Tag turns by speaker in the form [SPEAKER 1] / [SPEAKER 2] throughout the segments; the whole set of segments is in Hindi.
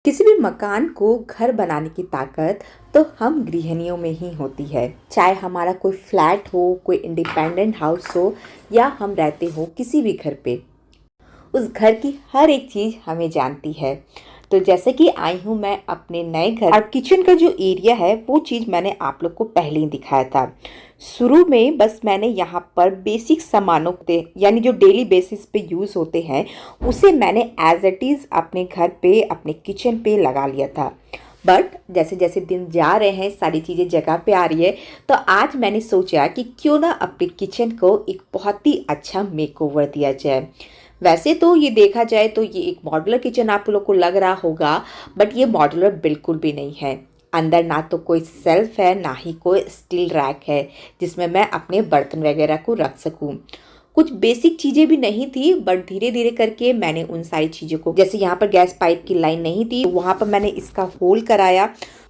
[SPEAKER 1] किसी भी मकान को घर बनाने की ताकत तो हम गृहिणियों में ही होती है। चाहे हमारा कोई फ्लैट हो, कोई इंडिपेंडेंट हाउस हो या हम रहते हो किसी भी घर पे, उस घर की हर एक चीज़ हमें जानती है। तो जैसे कि आई हूँ मैं अपने नए घर और किचन का जो एरिया है वो चीज़ मैंने आप लोग को पहले ही दिखाया था। शुरू में बस मैंने यहाँ पर बेसिक सामानों पे यानी जो डेली बेसिस पे यूज़ होते हैं उसे मैंने एज इट इज़ अपने घर पे अपने किचन पे लगा लिया था। बट जैसे जैसे दिन जा रहे हैं सारी चीज़ें जगह पे आ रही है, तो आज मैंने सोचा कि क्यों ना अपने किचन को एक बहुत ही अच्छा मेकओवर दिया जाए। वैसे तो ये देखा जाए तो ये एक मॉड्यूलर किचन आप लोग को लग रहा होगा, बट ये मॉड्यूलर बिल्कुल भी नहीं है। अंदर ना तो कोई सेल्फ है, ना ही कोई स्टील रैक है जिसमें मैं अपने बर्तन वगैरह को रख सकूं। कुछ बेसिक चीज़ें भी नहीं थी, बट धीरे धीरे करके मैंने उन सारी चीज़ों को, जैसे यहाँ पर गैस पाइप की लाइन नहीं थी तो वहाँ पर मैंने इसका होल कराया।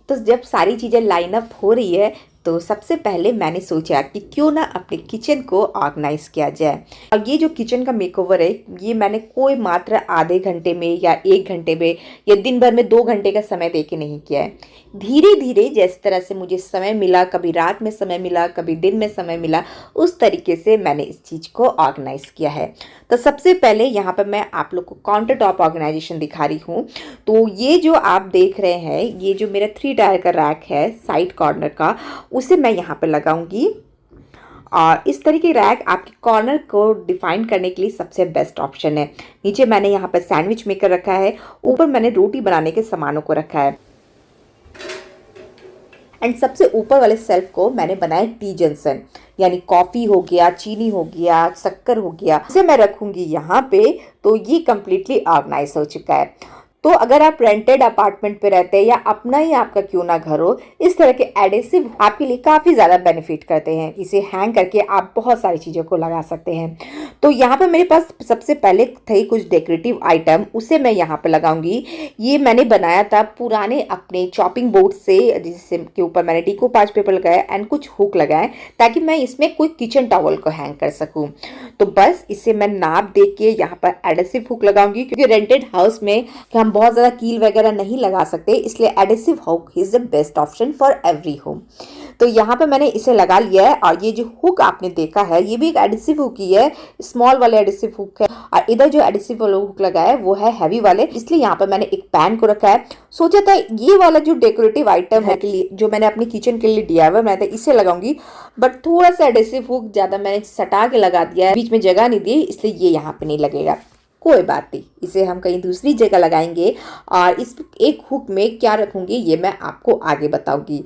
[SPEAKER 1] तो जब सारी चीज़ें लाइन अप हो रही है तो सबसे पहले मैंने सोचा कि क्यों ना अपने किचन को ऑर्गेनाइज किया जाए। और ये जो किचन का मेकओवर है ये मैंने कोई मात्र आधे घंटे में या 1 घंटे में या दिन भर में 2 घंटे का समय दे के नहीं किया है। धीरे धीरे जिस तरह से मुझे समय मिला, कभी रात में समय मिला, कभी दिन में समय मिला, उस तरीके से मैंने इस चीज़ को ऑर्गेनाइज किया है। तो सबसे पहले यहाँ पर मैं आप लोग को काउंटर टॉप ऑर्गेनाइजेशन दिखा रही हूँ। तो ये जो आप देख रहे हैं, ये जो मेरा 3 टायर का रैक है साइड कॉर्नर का, उसे मैं यहाँ पर लगाऊंगी। और इस तरीके रैक आपके कॉर्नर को डिफाइन करने के लिए सबसे बेस्ट ऑप्शन है। नीचे मैंने यहाँ पर सैंडविच मेकर रखा है, ऊपर मैंने रोटी बनाने के सामानों को रखा है, एंड सबसे ऊपर वाले सेल्फ को मैंने बनाया टी जंक्शन, यानी कॉफ़ी हो गया, चीनी हो गया, शक्कर हो गया, इसे मैं रखूंगी यहाँ पे। तो ये कम्प्लीटली ऑर्गेनाइज हो चुका है। तो अगर आप रेंटेड अपार्टमेंट पे रहते हैं या अपना ही आपका क्यों ना घर हो, इस तरह के एडेसिव आपके लिए काफ़ी ज़्यादा बेनिफिट करते हैं। इसे हैंग करके आप बहुत सारी चीज़ों को लगा सकते हैं। तो यहाँ पे मेरे पास सबसे पहले थे कुछ डेकोरेटिव आइटम, उसे मैं यहाँ पे लगाऊंगी। ये मैंने बनाया था पुराने अपने चॉपिंग बोर्ड से, जिससे के ऊपर मैंने डिकोपाज पेपर लगाया एंड कुछ हुक लगाए ताकि मैं इसमें कोई किचन टॉवल को हैंग कर सकूँ। तो बस इसे मैं नाप दे के यहाँ पर एडेसिव हुक लगाऊंगी, क्योंकि रेंटेड हाउस में हम बहुत ज़्यादा कील वगैरह नहीं लगा सकते, इसलिए adhesive hook is the best option for every home. तो यहाँ पे मैंने इसे लगा लिया है। और ये जो हुक आपने देखा है ये भी एक एडिसिव हुक ही है, स्मॉल वाले एडिसिव हुक है। और इधर जो एडिसिव वाला हुक लगा है वो है हैवी वाले, इसलिए यहाँ पे मैंने एक पैन को रखा है। सोचा था ये वाला जो डेकोरेटिव आइटम है के लिए, जो मैंने अपने किचन के लिए DIY बनाया था, इसे लगाऊंगी, बट थोड़ा सा एडिसिव हुक ज़्यादा मैंने सटा के लगा दिया है, बीच में जगह नहीं दी, इसलिए ये यहाँ पे नहीं लगेगा। कोई बात नहीं, इसे हम कहीं दूसरी जगह लगाएंगे। और इस एक हुक में क्या रखूंगी ये मैं आपको आगे बताऊंगी।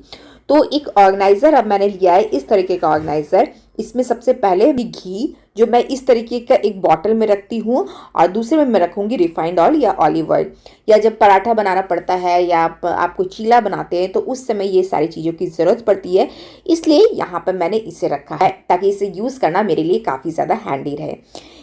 [SPEAKER 1] तो एक ऑर्गेनाइज़र अब मैंने लिया है, इस तरीके का ऑर्गेनाइज़र। इसमें सबसे पहले भी घी जो मैं इस तरीके का एक बॉटल में रखती हूँ, और दूसरे में मैं रखूँगी रिफाइंड ऑयल या ऑलिव ऑयल। या जब पराठा बनाना पड़ता है या आपको चीला बनाते हैं तो उस समय ये सारी चीज़ों की ज़रूरत पड़ती है, इसलिए यहाँ पर मैंने इसे रखा है ताकि इसे यूज़ करना मेरे लिए काफ़ी ज़्यादा हैंडी रहे।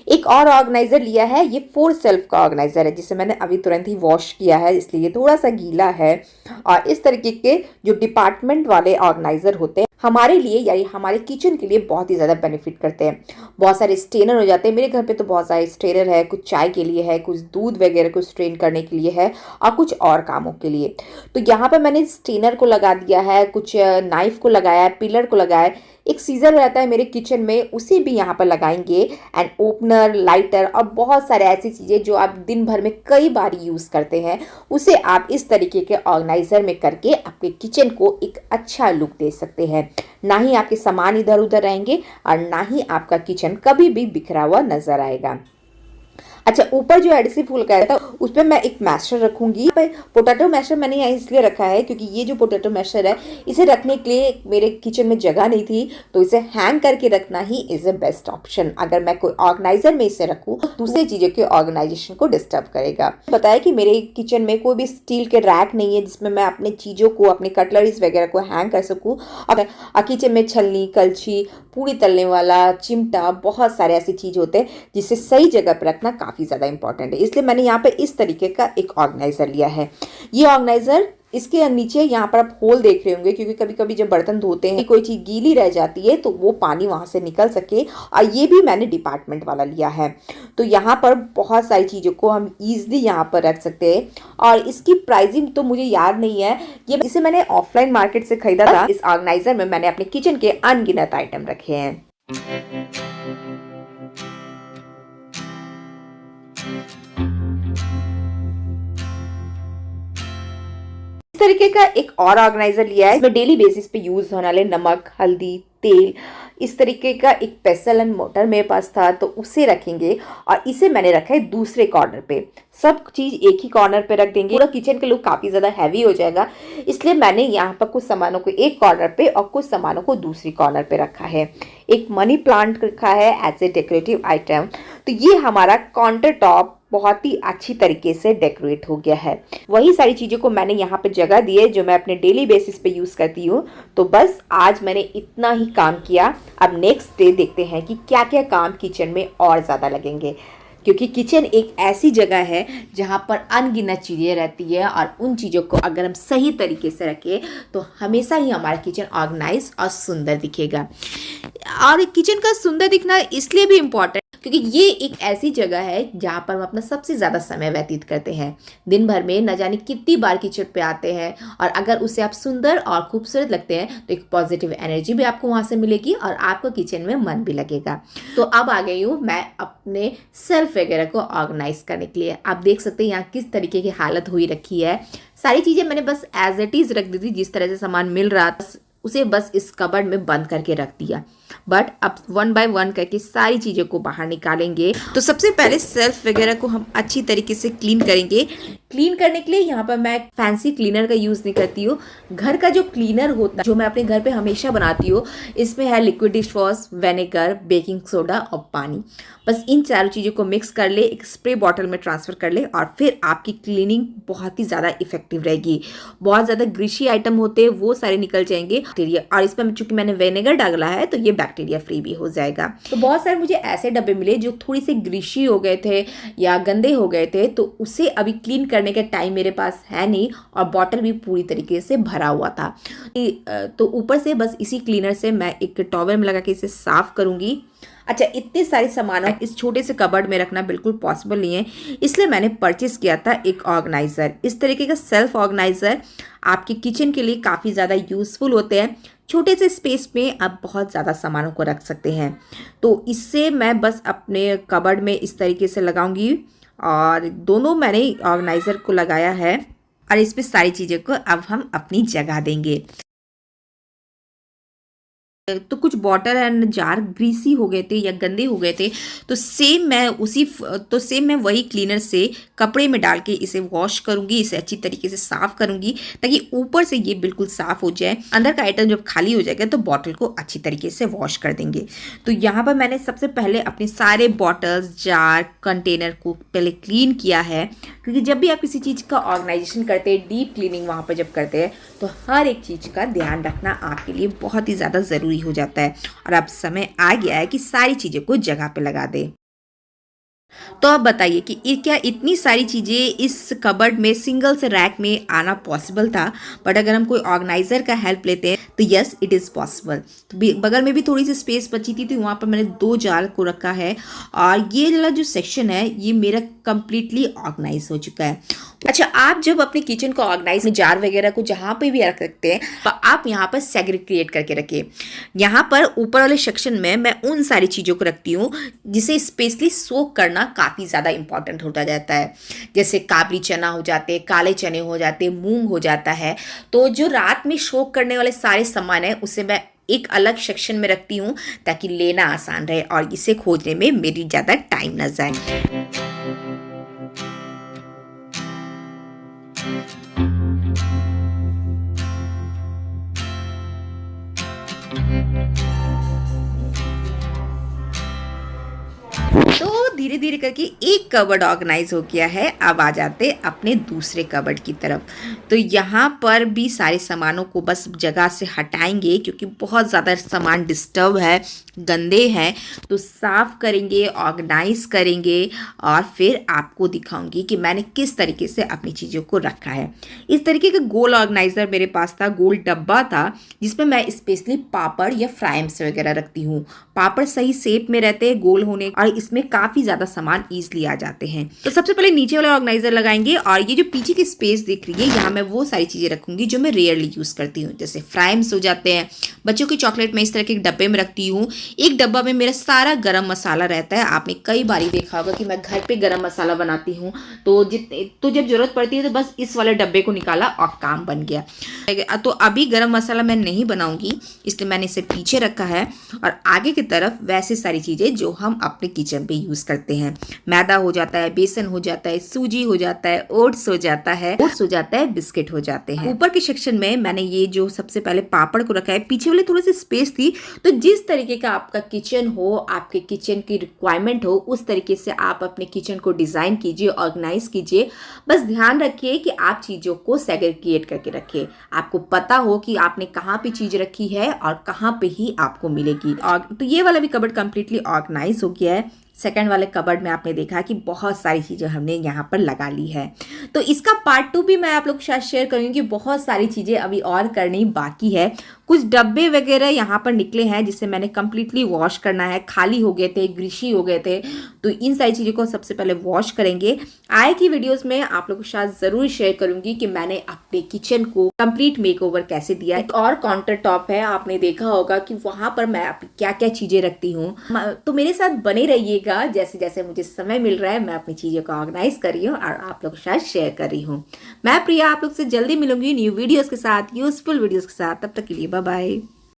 [SPEAKER 1] एक और ऑर्गेनाइज़र लिया है, ये 4 सेल्फ का ऑर्गेनाइज़र है, जिसे मैंने अभी तुरंत ही वॉश किया है, इसलिए ये थोड़ा सा गीला है। और इस तरीके के जो डिपार्टमेंट वाले ऑर्गेनाइज़र होते हैं हमारे लिए यानी हमारे किचन के लिए बहुत ही ज़्यादा बेनिफिट करते हैं। बहुत सारे स्ट्रेनर हो जाते हैं, मेरे घर पे तो बहुत सारे स्ट्रेनर है, कुछ चाय के लिए है, कुछ दूध वगैरह को स्ट्रेन करने के लिए है, और कुछ और कामों के लिए। तो यहाँ पर मैंने स्ट्रेनर को लगा दिया है, कुछ नाइफ को लगाया है, पिलर को लगाया है, एक सीजर रहता है मेरे किचन में उसे भी यहाँ पर लगाएंगे, एंड ओपनर, लाइटर और बहुत सारे ऐसी चीज़ें जो आप दिन भर में कई बार यूज़ करते हैं, उसे आप इस तरीके के ऑर्गेनाइज़र में करके आपके किचन को एक अच्छा लुक दे सकते हैं। ना ही आपके सामान इधर उधर रहेंगे और ना ही आपका किचन कभी भी बिखरा हुआ नजर आएगा। अच्छा, ऊपर जो एडिसिव फूल का था उस पर मैं एक मैशर रखूंगी। पोटैटो मैशर मैंने यहाँ इसलिए रखा है क्योंकि ये जो पोटैटो मैशर है इसे रखने के लिए मेरे किचन में जगह नहीं थी, तो इसे हैंग करके रखना he is a best option. अगर मैं कोई ऑर्गेनाइजर में इसे रखूँ तो दूसरी चीज़ों के ऑर्गेनाइजेशन को डिस्टर्ब करेगा। बताया कि मेरे किचन में कोई भी स्टील के रैक नहीं है जिसमें मैं अपने चीज़ों को, अपने कटलरीज वगैरह को हैंग कर सकूँ। और किचन में छलनी, कलछी, पूड़ी तलने वाला चिमटा, बहुत सारे ऐसी चीज़ होते हैं जिसे सही जगह पर रखना काफ़ी ज़्यादा इंपॉर्टेंट है, इसलिए मैंने यहाँ पे इस तरीके का एक ऑर्गेनाइज़र लिया है। ये ऑर्गेनाइज़र इसके नीचे यहाँ पर आप होल देख रहे होंगे, क्योंकि कभी कभी जब बर्तन धोते हैं कोई चीज़ गीली रह जाती है तो वो पानी वहाँ से निकल सके। और ये भी मैंने डिपार्टमेंट वाला लिया है। तो यहाँ पर बहुत सारी चीज़ों को हम ईजिली यहाँ पर रख सकते हैं। और इसकी प्राइसिंग तो मुझे याद नहीं है, ये इसे मैंने ऑफलाइन मार्केट से खरीदा था। इस ऑर्गेनाइजर में मैंने अपने किचन के अनगिनत आइटम रखे हैं। इस तरीके का एक और ऑर्गेनाइजर लिया है। इसमें डेली बेसिस पे यूज होने वाले नमक, हल्दी, तेल, इस तरीके का एक पेसल एंड मोटर मेरे पास था तो उसे रखेंगे। और इसे मैंने रखा है दूसरे कॉर्नर पे। सब चीज एक ही कॉर्नर पे रख देंगे, पूरा किचन का लुक काफी ज्यादा हैवी हो जाएगा। इसलिए मैंने यहाँ पर कुछ सामानों को एक कॉर्नर पे और कुछ सामानों को दूसरी कॉर्नर पे रखा है। एक मनी प्लांट रखा है एज ए डेकोरेटिव आइटम। तो ये हमारा काउंटर टॉप बहुत ही अच्छी तरीके से डेकोरेट हो गया है। वही सारी चीज़ों को मैंने यहाँ पे जगह दी है जो मैं अपने डेली बेसिस पे यूज़ करती हूँ। तो बस आज मैंने इतना ही काम किया। अब नेक्स्ट डे देखते हैं कि क्या क्या काम किचन में और ज़्यादा लगेंगे, क्योंकि किचन एक ऐसी जगह है जहाँ पर अनगिनत चीज़ें रहती है और उन चीज़ों को अगर हम सही तरीके से रखें तो हमेशा ही हमारा किचन ऑर्गेनाइज और सुंदर दिखेगा। और किचन का सुंदर दिखना इसलिए भी इम्पॉर्टेंट क्योंकि ये एक ऐसी जगह है जहाँ पर हम अपना सबसे ज़्यादा समय व्यतीत करते हैं। दिन भर में न जाने कितनी बार किचन पे आते हैं, और अगर उसे आप सुंदर और खूबसूरत लगते हैं तो एक पॉजिटिव एनर्जी भी आपको वहाँ से मिलेगी और आपको किचन में मन भी लगेगा। तो अब आ गई हूँ मैं अपने सेल्फ वगैरह को ऑर्गेनाइज करने के लिए। आप देख सकते हैं यहाँ किस तरीके की हालत हुई रखी है। सारी चीज़ें मैंने बस एज इट इज़ रख दी थी, जिस तरह से सामान मिल रहा था उसे बस इस कबर्ड में बंद करके रख दिया। बट अब 1 बाय 1 करके सारी चीज़ों को बाहर निकालेंगे। तो सबसे पहले सेल्फ वगैरह को हम अच्छी तरीके से क्लीन करेंगे। क्लीन करने के लिए यहाँ पर मैं फैंसी क्लीनर का यूज़ नहीं करती हूँ। घर का जो क्लीनर होता है जो मैं अपने घर पे हमेशा बनाती हूँ, इसमें है liquid dish wash, vinegar, baking soda और पानी। बस इन चारों चीज़ों को मिक्स कर ले, एक स्प्रे बॉटल में ट्रांसफ़र कर ले और फिर आपकी क्लीनिंग बहुत ही ज़्यादा इफेक्टिव रहेगी। बहुत ज़्यादा ग्रीसी आइटम होते हैं वो सारे निकल जाएंगे। और इसमें चूंकि मैंने विनेगर डाला है तो ये बैक्टीरिया फ्री भी हो जाएगा। तो बहुत सारे मुझे ऐसे डब्बे मिले जो थोड़ी सी ग्रीसी हो गए थे या गंदे हो गए थे, तो उसे अभी क्लीन करने का टाइम मेरे पास है नहीं और बॉटल भी पूरी तरीके से भरा हुआ था। तो ऊपर से बस इसी क्लीनर से मैं एक टॉवल में लगा के इसे साफ करूंगी। अच्छा, इतने सारे सामानों इस छोटे से कबर्ड में रखना बिल्कुल पॉसिबल नहीं है, इसलिए मैंने परचेस किया था एक ऑर्गेनाइज़र। इस तरीके का सेल्फ ऑर्गेनाइज़र आपके किचन के लिए काफ़ी ज़्यादा यूज़फुल होते हैं। छोटे से स्पेस में आप बहुत ज़्यादा सामानों को रख सकते हैं। तो इससे मैं बस अपने कबर्ड में इस तरीके से लगाऊंगी और दोनों मैंने ऑर्गेनाइज़र को लगाया है और इस पर सारी चीज़ों को अब हम अपनी जगह देंगे। तो कुछ बॉटल एंड जार ग्रीसी हो गए थे या गंदे हो गए थे, तो सेम मैं वही क्लीनर से कपड़े में डाल के इसे वॉश करूंगी, इसे अच्छी तरीके से साफ करूंगी ताकि ऊपर से ये बिल्कुल साफ हो जाए। अंदर का आइटम जब खाली हो जाएगा तो बॉटल को अच्छी तरीके से वॉश कर देंगे। तो यहाँ पर मैंने सबसे पहले अपने सारे बॉटल्स, जार, कंटेनर को पहले क्लीन किया है, क्योंकि जब भी आप किसी चीज़ का ऑर्गेनाइजेशन करते हैं, डीप क्लीनिंग वहाँ पर जब करते हैं तो हर एक चीज़ का ध्यान रखना आपके लिए बहुत ही ज़्यादा ज़रूरी हो जाता है। और अब समय आ गया है कि सारी चीज़ों को जगह पे लगा दे। तो अब बताइए कि क्या इतनी सारी चीज़ें इस कबर्ड में सिंगल से रैक में आना पॉसिबल था? बट अगर हम कोई ऑर्गेनाइजर का हेल्प लेते हैं तो यस, इट इज़ पॉसिबल। तो बगल में भी थोड़ी सी स्पेस बची थी तो वहाँ पर मैंने 2 जार को रखा है और ये वाला जो सेक्शन है ये मेरा कंप्लीटली ऑर्गेनाइज हो चुका है। अच्छा, आप जब अपने किचन को ऑर्गेनाइज में जार वगैरह को जहाँ पे भी रख सकते हैं तो आप यहाँ पर सेग्रीगेट करके रखिए। यहाँ पर ऊपर वाले सेक्शन में मैं उन सारी चीज़ों को रखती हूँ जिसे स्पेशली सोक करना काफ़ी ज़्यादा इंपॉर्टेंट होता जाता है। जैसे काबली चना हो जाते हैं, काले चने हो जाते हैं, मूंग हो जाता है। तो जो रात में सोक करने वाले सारे सामान है उसे मैं एक अलग सेक्शन में रखती हूँ ताकि लेना आसान रहे और इसे खोजने में मेरी ज़्यादा टाइम न जाए। तो धीरे धीरे करके एक कबर्ड ऑर्गेनाइज हो गया है। अब आ जाते अपने दूसरे कबर्ड की तरफ। तो यहाँ पर भी सारे सामानों को बस जगह से हटाएंगे क्योंकि बहुत ज़्यादा सामान डिस्टर्ब है, गंदे हैं, तो साफ़ करेंगे, ऑर्गेनाइज करेंगे और फिर आपको दिखाऊंगी कि मैंने किस तरीके से अपनी चीज़ों को रखा है। इस तरीके का गोल ऑर्गेनाइज़र मेरे पास था, गोल डब्बा था जिसमें मैं स्पेशली पापड़ या फ्राइम्स वगैरह रखती हूँ। पापड़ सही शेप में रहते हैं, गोल होने, और इसमें काफ़ी ज़्यादा सामान ईजिली आ जाते हैं। तो सबसे पहले नीचे वाला ऑर्गेनाइजर लगाएंगे और ये जो पीछे की स्पेस दिख रही है यहाँ मैं वो सारी चीज़ें रखूंगी जो मैं रेयरली यूज़ करती हूँ, जैसे फ्राइम्स हो जाते हैं, बच्चों की चॉकलेट मैं इस तरह के डब्बे में रखती हूँ। एक डब्बा में मेरा सारा गरम मसाला रहता है। आपने कई बार देखा होगा कि मैं घर पे गरम मसाला बनाती हूँ, तो जब जरूरत पड़ती है तो बस इस वाले डब्बे को निकाला और काम बन गया। तो अभी गरम मसाला मैं नहीं बनाऊंगी, इसलिए मैंने इसे पीछे रखा है। और आगे की तरफ वैसे सारी चीज़ें जो हम अपने किचन पे यूज़ करते हैं, मैदा हो जाता है, बेसन हो जाता है, सूजी हो जाता है, ओट्स हो जाता है, बिस्किट हो जाते हैं। ऊपर के सेक्शन में मैंने ये जो सबसे पहले पापड़ को रखा है, पीछे वाले थोड़ी सी स्पेस थी, तो जिस तरीके का आपका किचन हो, आपके किचन की रिक्वायरमेंट हो, उस तरीके से आप अपने किचन को डिज़ाइन कीजिए, ऑर्गेनाइज कीजिए। बस ध्यान रखिए कि आप चीज़ों को सेग्रीगेट करके रखिए, आपको पता हो कि आपने कहाँ पे चीज़ रखी है और कहाँ पे ही आपको मिलेगी। और तो ये वाला भी कबर्ड कंप्लीटली ऑर्गेनाइज हो गया है। सेकंड वाले कबर्ड में आपने देखा कि बहुत सारी चीज़ें हमने यहाँ पर लगा ली है। तो इसका पार्ट 2 भी मैं आप लोग के साथ शेयर करूँगी। बहुत सारी चीज़ें अभी और करनी बाकी है। कुछ डब्बे वगैरह यहाँ पर निकले हैं जिसे मैंने कम्प्लीटली वॉश करना है, खाली हो गए थे, ग्रीसी हो गए थे, तो इन सारी चीज़ों को सबसे पहले वॉश करेंगे। आए की वीडियोज़ में आप लोगों के साथ ज़रूर शेयर करूँगी कि मैंने अपने किचन को कंप्लीट मेकओवर कैसे दिया। एक और काउंटर टॉप है, आपने देखा होगा कि वहाँ पर मैं क्या क्या चीज़ें रखती हूँ। तो मेरे साथ बने रहिएगा, जैसे जैसे मुझे समय मिल रहा है मैं अपनी चीज़ों को ऑर्गेनाइज कर रही हूँ और आप लोग के साथ शेयर कर रही हूँ। मैं प्रिया आप लोग से जल्दी मिलूंगी न्यू वीडियोस के साथ, यूजफुल वीडियोस के साथ। तब तक के लिए बाय बाय।